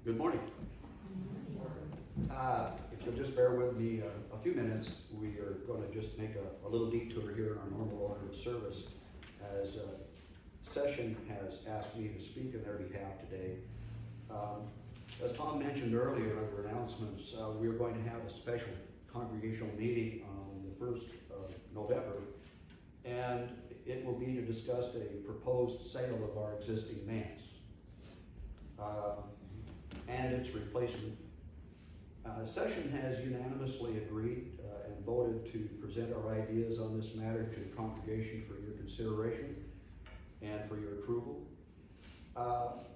Good morning. If you'll just bear with me a few minutes, we are going to just make a little detour here in our normal order of service, as Session has asked me to speak on their behalf today. As Tom mentioned earlier under announcements, we're going to have a special congregational meeting on the 1st of November, and it will be to discuss a proposed sale of our existing manse and its replacement. Session has unanimously agreed and voted to present our ideas on this matter to the congregation for your consideration and for your approval.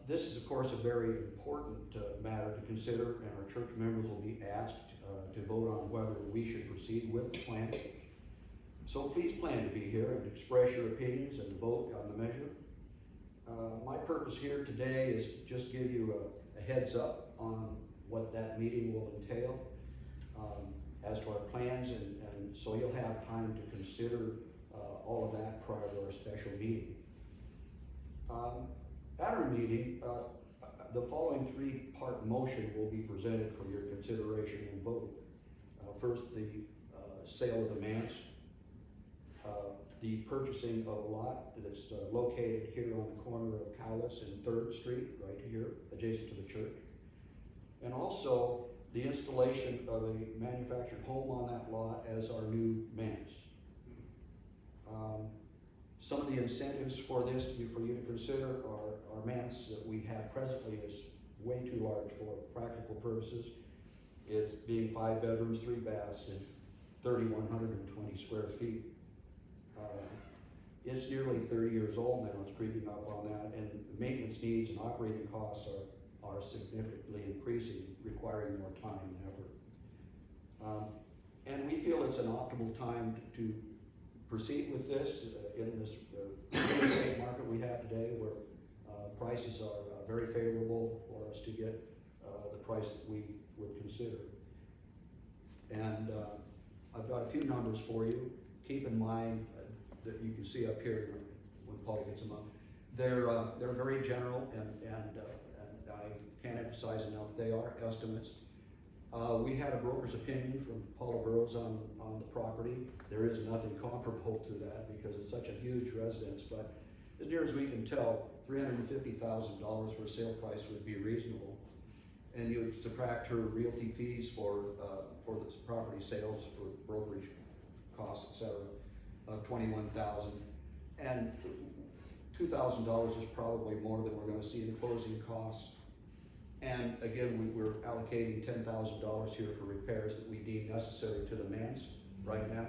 This is, of course, a very important matter to consider, and our church members will be asked to vote on whether we should proceed with the plan. So please plan to be here and express your opinions and to vote on the measure. My purpose here today is to just give you a heads up on what that meeting will entail as to our plans, and so you'll have time to consider all of that prior to our special meeting. At our meeting, the following three-part motion will be presented for your consideration and vote. First, the sale of the manse, the purchasing of a lot that's located here on the corner of Cowlitz and 3rd Street, right here, adjacent to the church. And also the installation of a manufactured home on that lot as our new manse. Some of the incentives for this for you to consider are our manse that we have presently is way too large for practical purposes. It's being 5 bedrooms, 3 baths, and 3,120 square feet. It's nearly 30 years old now. It's creeping up on that, and maintenance needs and operating costs are significantly increasing, requiring more time and effort. And we feel it's an optimal time to proceed with this in this real estate market we have today, where prices are very favorable for us to get the price that we would consider. And I've got a few numbers for you. Keep in mind that you can see up here when Paul gets them up. They're very general, and I can't emphasize enough, they are estimates. We had a broker's opinion from Paula Burrows on the property. There is nothing comparable to that because it's such a huge residence, but as near as we can tell, $350,000 for a sale price would be reasonable. And you would subtract her realty fees for this property sales, for brokerage costs, etc., of $21,000, and $2,000 is probably more than we're going to see in closing costs. And again, we're allocating $10,000 here for repairs that we deem necessary to the manse right now.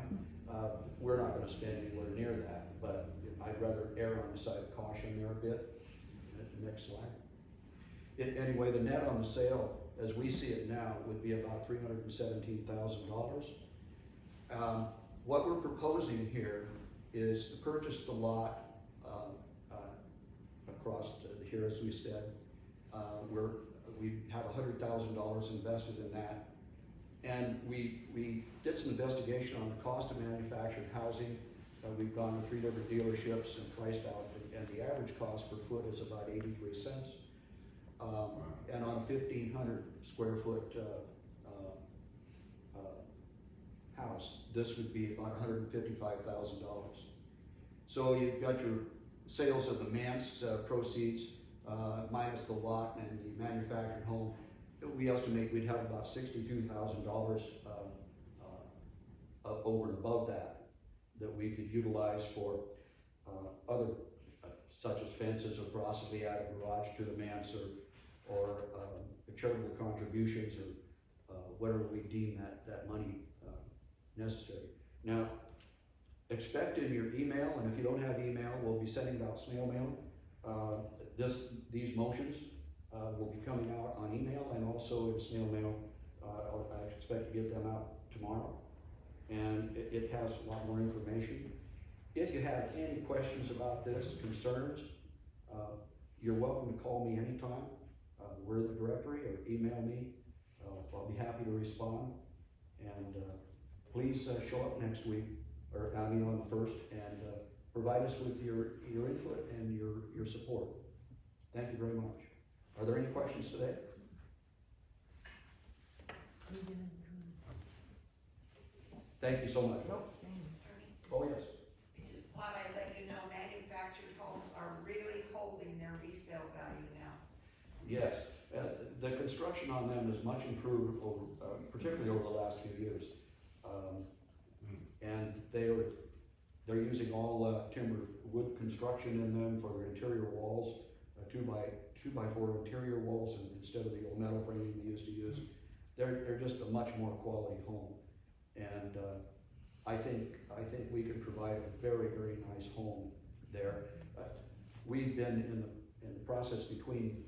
We're not going to spend anywhere near that, but I'd rather err on the side of caution there a bit. Next slide. Anyway, the net on the sale, as we see it now, would be about $317,000. What we're proposing here is to purchase the lot across here, as we said. We have $100,000 invested in that, and we did some investigation on the cost of manufactured housing. We've gone to 3 different dealerships and priced out, and the average cost per foot is about 83 cents. And on a 1,500 square foot house, this would be about $155,000. So you've got your sales of the manse proceeds minus the lot and the manufactured home. We estimate we'd have about $62,000 over and above that we could utilize for other such as fences, or possibly add a garage to the manse, or charitable contributions, or whatever we deem that money necessary. Now, expect in your email, and if you don't have email, we'll be sending out snail mail. These motions will be coming out on email and also in snail mail. I expect to get them out tomorrow, and it has a lot more information. If you have any questions about this, concerns, you're welcome to call me anytime. We're in the directory, or email me. I'll be happy to respond. And please show up next week, or on the 1st, and provide us with your input and your support. Thank you very much. Are there any questions today? Thank you so much. Nope. Oh, yes. I just thought I'd let you know manufactured homes are really holding their resale value now. Yes, the construction on them is much improved over, particularly over the last few years. And they're using all timber wood construction in them for their interior walls, 2x4 interior walls instead of the old metal framing we used to use. They're just a much more quality home. And I think we can provide a very, very nice home there. We've been in the process between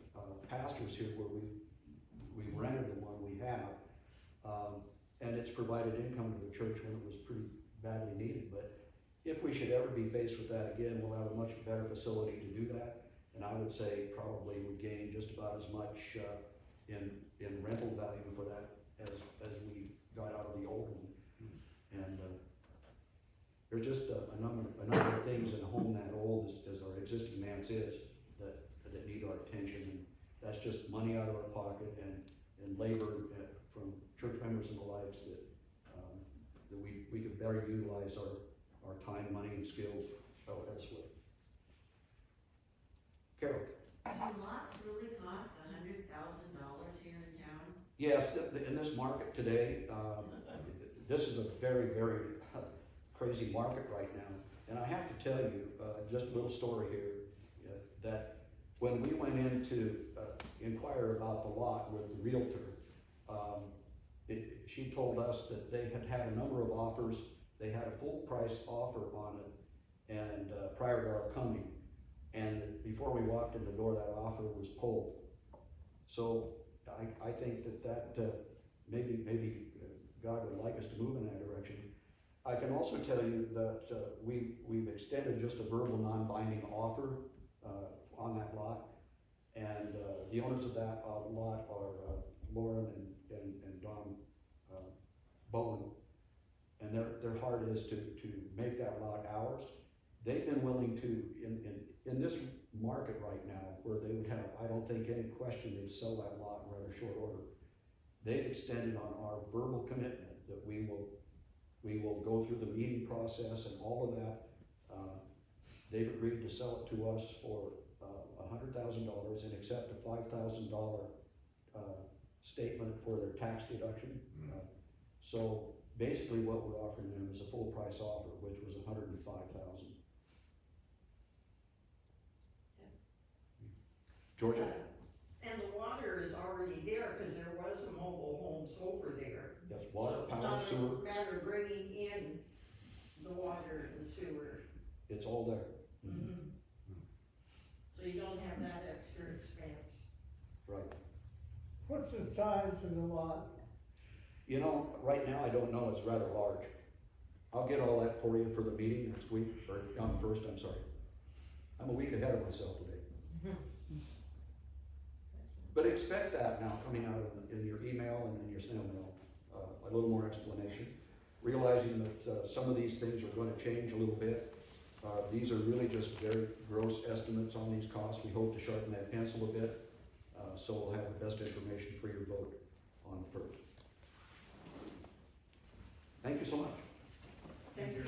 pastors here where we rented the one we have, and it's provided income to the church when it was pretty badly needed. But if we should ever be faced with that again, we'll have a much better facility to do that. And I would say probably would gain just about as much in rental value for that as we got out of the old one. And there's just a number of things in a home that old as our existing Manse is that need our attention. And that's just money out of our pocket and labor from church members and the likes that we could better utilize our time, money, and skills elsewhere. Carol? Do lots really cost $100,000 here in town? Yes, in this market today, this is a very, very crazy market right now. And I have to tell you, just a little story here, that when we went in to inquire about the lot with the realtor, she told us that they had a number of offers. They had a full price offer on it, and prior to our coming. And before we walked in the door, that offer was pulled. So I think that maybe God would like us to move in that direction. I can also tell you that we've extended just a verbal non-binding offer on that lot, and the owners of that lot are Lauren and Don Bowen, and their heart is to make that lot ours. They've been willing to, in this market right now, where they would have, I don't think any question, they'd sell that lot in rather short order. They've extended on our verbal commitment that we will go through the meeting process and all of that. They've agreed to sell it to us for $100,000 and accept a $5,000 statement for their tax deduction. So basically what we're offering them is a full price offer, which was $105,000. Georgia? And the water is already there, cause there was a mobile homes over there. Yes, water, So power, it's sewer, not a matter of bringing in the water and sewer. it's all there. So you don't have that extra expense. Right. What's the size of the lot? You know, right now I don't know, it's rather large. I'll get all that for you for the meeting next week, or on first, I'm sorry. I'm a week ahead of myself today. But expect that now coming out in your email and in your snail mail, a little more explanation. Realizing that some of these things are going to change a little bit. These are really just very gross estimates on these costs. We hope to sharpen that pencil a bit, so we'll have the best information for your vote on the first. Thank you so much. Thank you.